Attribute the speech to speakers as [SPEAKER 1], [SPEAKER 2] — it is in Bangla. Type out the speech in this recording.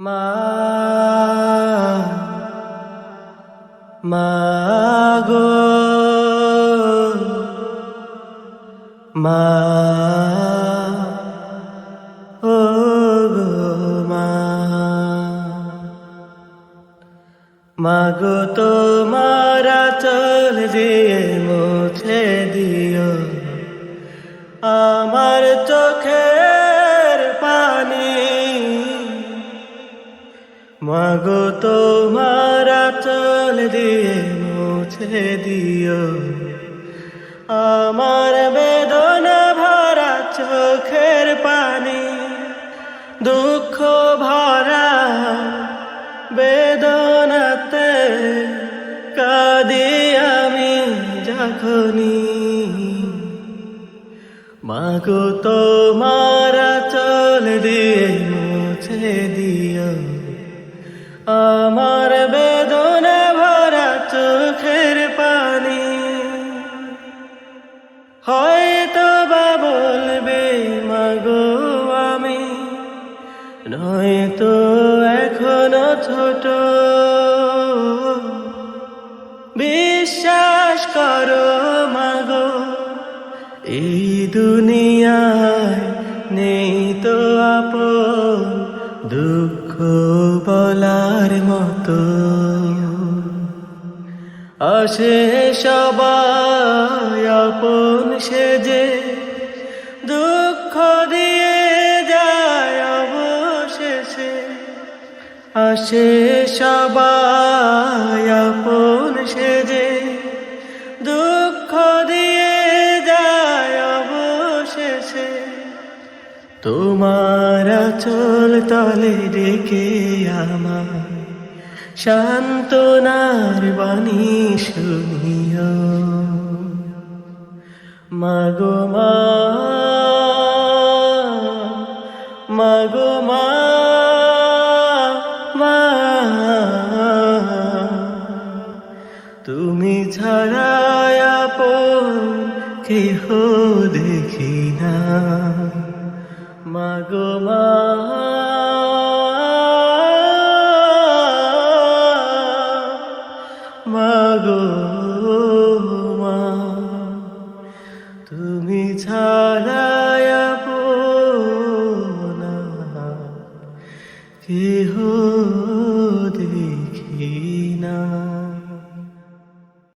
[SPEAKER 1] মা গো মা ও গো মা গো তোমার আঁচল দিয়ে মুছে দিও আমার চোখের পানি। মা গো তোমার আঁচল দিয়ে মুছে দিও আমার বেদনা ভরা চোখের পানি। দুঃখ ভরা বেদনাতে কাঁদি আমি যখনি। মা গো তোমার আঁচল দিয়ে মুছে দিও আমার বেদনা ভরা চোখের পানি। হয়তো বা বলবে মা গো আমি নয়তো এখনো ছোট, বিশ্বাস করো মা গো এই দুনিয়ায় নেই তো আপন দুঃখ বলার মতো। আসে সবাই আপন সেজে দুঃখ দিয়ে যায় অবশেষে। আসে সবাই আপন সেজে দুঃখ দিয়ে যায় অবশেষে। তোমার আঁচল তলে রেখে আমার সান্ত্বনার বাণী শুনিও। মা গো মা গো মা তুমি ছাড়া আপন কেহ দেখি না। মা গো মা।